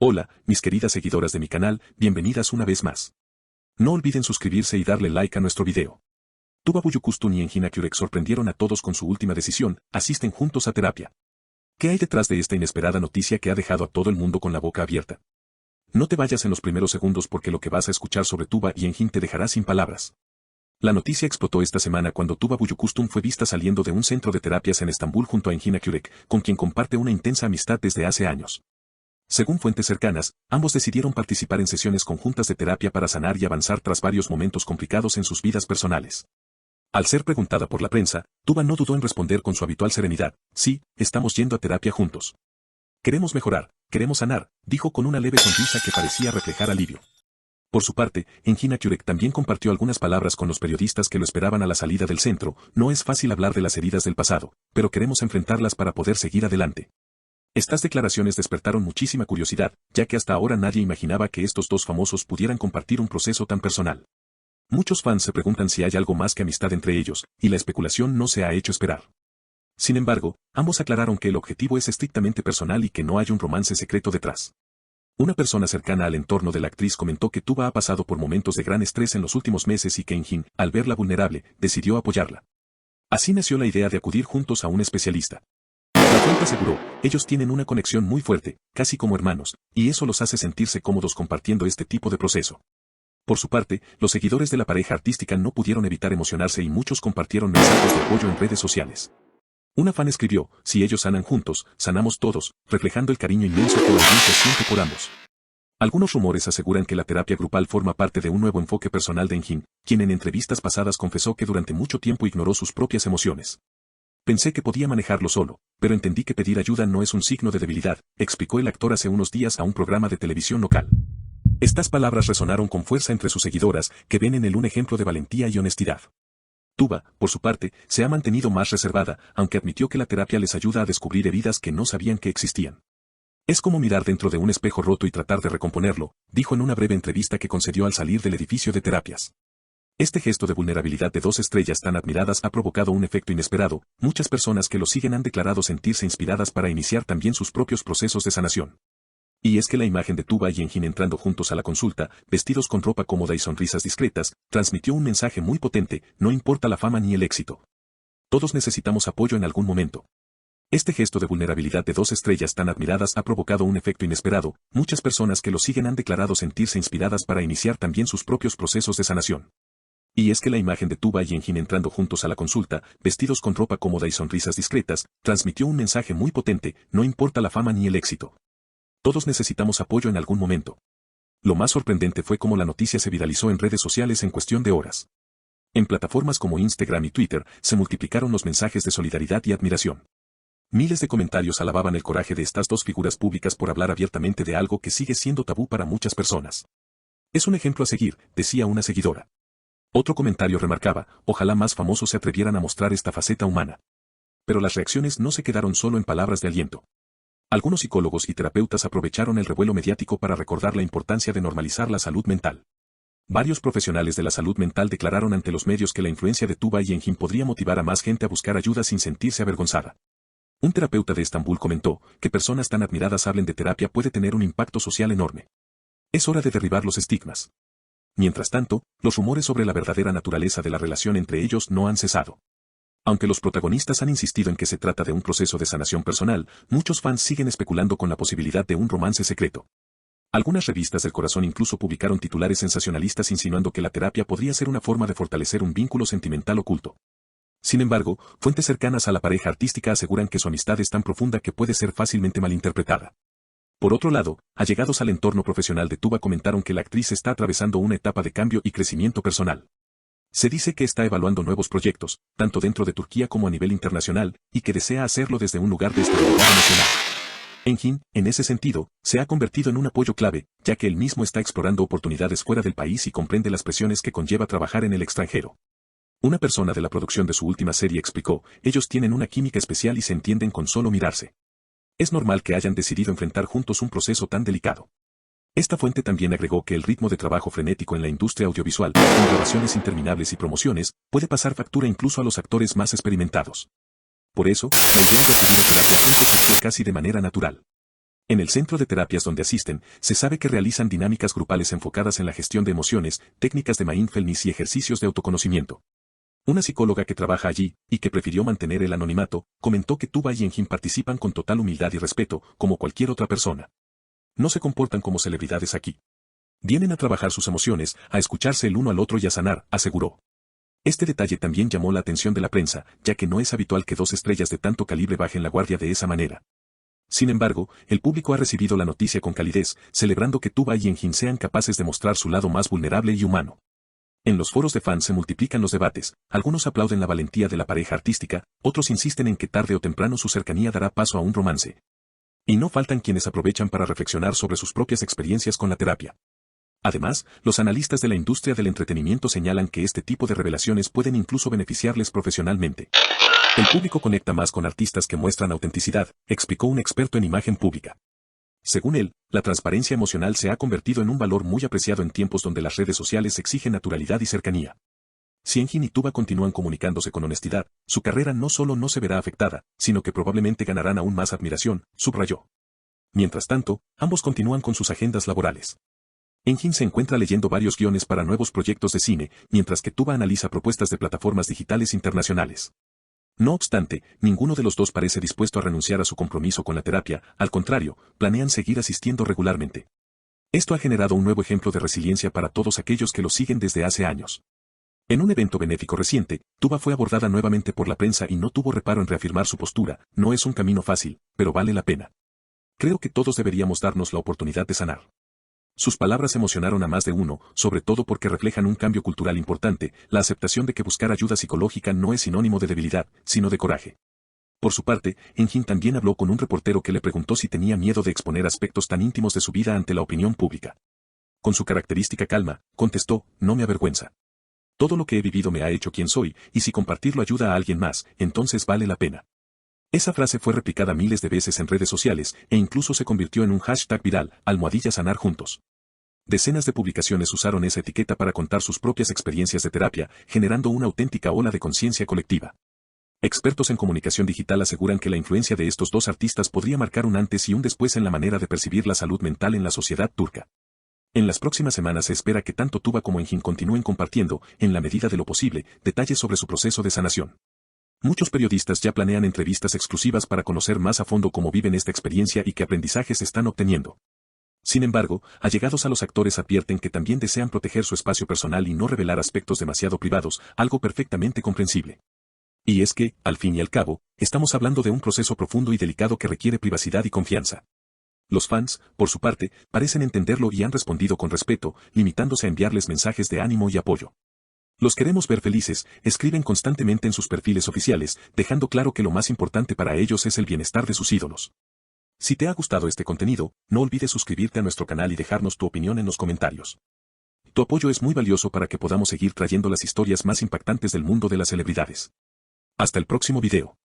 Hola, mis queridas seguidoras de mi canal, bienvenidas una vez más. No olviden suscribirse y darle like a nuestro video. Tuba Büyüküstün y Engin Akyürek sorprendieron a todos con su última decisión, asisten juntos a terapia. ¿Qué hay detrás de esta inesperada noticia que ha dejado a todo el mundo con la boca abierta? No te vayas en los primeros segundos porque lo que vas a escuchar sobre Tuba y Engin te dejará sin palabras. La noticia explotó esta semana cuando Tuba Büyüküstün fue vista saliendo de un centro de terapias en Estambul junto a Engin Akyürek, con quien comparte una intensa amistad desde hace años. Según fuentes cercanas, ambos decidieron participar en sesiones conjuntas de terapia para sanar y avanzar tras varios momentos complicados en sus vidas personales. Al ser preguntada por la prensa, Tuba no dudó en responder con su habitual serenidad: sí, estamos yendo a terapia juntos. Queremos mejorar, queremos sanar, dijo con una leve sonrisa que parecía reflejar alivio. Por su parte, Engin Akyürek también compartió algunas palabras con los periodistas que lo esperaban a la salida del centro. No es fácil hablar de las heridas del pasado, pero queremos enfrentarlas para poder seguir adelante. Estas declaraciones despertaron muchísima curiosidad, ya que hasta ahora nadie imaginaba que estos dos famosos pudieran compartir un proceso tan personal. Muchos fans se preguntan si hay algo más que amistad entre ellos, y la especulación no se ha hecho esperar. Sin embargo, ambos aclararon que el objetivo es estrictamente personal y que no hay un romance secreto detrás. Una persona cercana al entorno de la actriz comentó que Tuba ha pasado por momentos de gran estrés en los últimos meses y que Engin, al verla vulnerable, decidió apoyarla. Así nació la idea de acudir juntos a un especialista. La fuente aseguró: ellos tienen una conexión muy fuerte, casi como hermanos, y eso los hace sentirse cómodos compartiendo este tipo de proceso. Por su parte, los seguidores de la pareja artística no pudieron evitar emocionarse y muchos compartieron mensajes de apoyo en redes sociales. Una fan escribió: si ellos sanan juntos, sanamos todos, reflejando el cariño inmenso que la audiencia siente por ambos. Algunos rumores aseguran que la terapia grupal forma parte de un nuevo enfoque personal de Engin, quien en entrevistas pasadas confesó que durante mucho tiempo ignoró sus propias emociones. Pensé que podía manejarlo solo, pero entendí que pedir ayuda no es un signo de debilidad, explicó el actor hace unos días a un programa de televisión local. Estas palabras resonaron con fuerza entre sus seguidoras, que ven en él un ejemplo de valentía y honestidad. Tuba, por su parte, se ha mantenido más reservada, aunque admitió que la terapia les ayuda a descubrir heridas que no sabían que existían. Es como mirar dentro de un espejo roto y tratar de recomponerlo, dijo en una breve entrevista que concedió al salir del edificio de terapias. Este gesto de vulnerabilidad de dos estrellas tan admiradas ha provocado un efecto inesperado. Muchas personas que lo siguen han declarado sentirse inspiradas para iniciar también sus propios procesos de sanación. Y es que la imagen de Tuba y Engin entrando juntos a la consulta, vestidos con ropa cómoda y sonrisas discretas, transmitió un mensaje muy potente: no importa la fama ni el éxito. Todos necesitamos apoyo en algún momento. Este gesto de vulnerabilidad de dos estrellas tan admiradas ha provocado un efecto inesperado. Muchas personas que lo siguen han declarado sentirse inspiradas para iniciar también sus propios procesos de sanación. Y es que la imagen de Tuba y Engin entrando juntos a la consulta, vestidos con ropa cómoda y sonrisas discretas, transmitió un mensaje muy potente: no importa la fama ni el éxito. Todos necesitamos apoyo en algún momento. Lo más sorprendente fue cómo la noticia se viralizó en redes sociales en cuestión de horas. En plataformas como Instagram y Twitter, se multiplicaron los mensajes de solidaridad y admiración. Miles de comentarios alababan el coraje de estas dos figuras públicas por hablar abiertamente de algo que sigue siendo tabú para muchas personas. Es un ejemplo a seguir, decía una seguidora. Otro comentario remarcaba: ojalá más famosos se atrevieran a mostrar esta faceta humana. Pero las reacciones no se quedaron solo en palabras de aliento. Algunos psicólogos y terapeutas aprovecharon el revuelo mediático para recordar la importancia de normalizar la salud mental. Varios profesionales de la salud mental declararon ante los medios que la influencia de Tuba y Engin podría motivar a más gente a buscar ayuda sin sentirse avergonzada. Un terapeuta de Estambul comentó: que personas tan admiradas hablen de terapia puede tener un impacto social enorme. Es hora de derribar los estigmas. Mientras tanto, los rumores sobre la verdadera naturaleza de la relación entre ellos no han cesado. Aunque los protagonistas han insistido en que se trata de un proceso de sanación personal, muchos fans siguen especulando con la posibilidad de un romance secreto. Algunas revistas del corazón incluso publicaron titulares sensacionalistas insinuando que la terapia podría ser una forma de fortalecer un vínculo sentimental oculto. Sin embargo, fuentes cercanas a la pareja artística aseguran que su amistad es tan profunda que puede ser fácilmente malinterpretada. Por otro lado, allegados al entorno profesional de Tuba comentaron que la actriz está atravesando una etapa de cambio y crecimiento personal. Se dice que está evaluando nuevos proyectos, tanto dentro de Turquía como a nivel internacional, y que desea hacerlo desde un lugar de estabilidad emocional. Engin, en ese sentido, se ha convertido en un apoyo clave, ya que él mismo está explorando oportunidades fuera del país y comprende las presiones que conlleva trabajar en el extranjero. Una persona de la producción de su última serie explicó: ellos tienen una química especial y se entienden con solo mirarse. Es normal que hayan decidido enfrentar juntos un proceso tan delicado. Esta fuente también agregó que el ritmo de trabajo frenético en la industria audiovisual, con grabaciones interminables y promociones, puede pasar factura incluso a los actores más experimentados. Por eso, la idea de acudir a terapia juntos surgió casi de manera natural. En el centro de terapias donde asisten, se sabe que realizan dinámicas grupales enfocadas en la gestión de emociones, técnicas de mindfulness y ejercicios de autoconocimiento. Una psicóloga que trabaja allí, y que prefirió mantener el anonimato, comentó que Tuba y Engin participan con total humildad y respeto, como cualquier otra persona. No se comportan como celebridades aquí. Vienen a trabajar sus emociones, a escucharse el uno al otro y a sanar, aseguró. Este detalle también llamó la atención de la prensa, ya que no es habitual que dos estrellas de tanto calibre bajen la guardia de esa manera. Sin embargo, el público ha recibido la noticia con calidez, celebrando que Tuba y Engin sean capaces de mostrar su lado más vulnerable y humano. En los foros de fans se multiplican los debates, algunos aplauden la valentía de la pareja artística, otros insisten en que tarde o temprano su cercanía dará paso a un romance. Y no faltan quienes aprovechan para reflexionar sobre sus propias experiencias con la terapia. Además, los analistas de la industria del entretenimiento señalan que este tipo de revelaciones pueden incluso beneficiarles profesionalmente. El público conecta más con artistas que muestran autenticidad, explicó un experto en imagen pública. Según él, la transparencia emocional se ha convertido en un valor muy apreciado en tiempos donde las redes sociales exigen naturalidad y cercanía. Si Engin y Tuba continúan comunicándose con honestidad, su carrera no solo no se verá afectada, sino que probablemente ganarán aún más admiración, subrayó. Mientras tanto, ambos continúan con sus agendas laborales. Engin se encuentra leyendo varios guiones para nuevos proyectos de cine, mientras que Tuba analiza propuestas de plataformas digitales internacionales. No obstante, ninguno de los dos parece dispuesto a renunciar a su compromiso con la terapia, al contrario, planean seguir asistiendo regularmente. Esto ha generado un nuevo ejemplo de resiliencia para todos aquellos que lo siguen desde hace años. En un evento benéfico reciente, Tuba fue abordada nuevamente por la prensa y no tuvo reparo en reafirmar su postura, no es un camino fácil, pero vale la pena. Creo que todos deberíamos darnos la oportunidad de sanar. Sus palabras emocionaron a más de uno, sobre todo porque reflejan un cambio cultural importante, la aceptación de que buscar ayuda psicológica no es sinónimo de debilidad, sino de coraje. Por su parte, Engin también habló con un reportero que le preguntó si tenía miedo de exponer aspectos tan íntimos de su vida ante la opinión pública. Con su característica calma, contestó, no me avergüenza. Todo lo que he vivido me ha hecho quien soy, y si compartirlo ayuda a alguien más, entonces vale la pena. Esa frase fue replicada miles de veces en redes sociales, e incluso se convirtió en un hashtag viral, #sanar juntos. Decenas de publicaciones usaron esa etiqueta para contar sus propias experiencias de terapia, generando una auténtica ola de conciencia colectiva. Expertos en comunicación digital aseguran que la influencia de estos dos artistas podría marcar un antes y un después en la manera de percibir la salud mental en la sociedad turca. En las próximas semanas se espera que tanto Tuba como Engin continúen compartiendo, en la medida de lo posible, detalles sobre su proceso de sanación. Muchos periodistas ya planean entrevistas exclusivas para conocer más a fondo cómo viven esta experiencia y qué aprendizajes están obteniendo. Sin embargo, allegados a los actores advierten que también desean proteger su espacio personal y no revelar aspectos demasiado privados, algo perfectamente comprensible. Y es que, al fin y al cabo, estamos hablando de un proceso profundo y delicado que requiere privacidad y confianza. Los fans, por su parte, parecen entenderlo y han respondido con respeto, limitándose a enviarles mensajes de ánimo y apoyo. Los queremos ver felices, escriben constantemente en sus perfiles oficiales, dejando claro que lo más importante para ellos es el bienestar de sus ídolos. Si te ha gustado este contenido, no olvides suscribirte a nuestro canal y dejarnos tu opinión en los comentarios. Tu apoyo es muy valioso para que podamos seguir trayendo las historias más impactantes del mundo de las celebridades. Hasta el próximo video.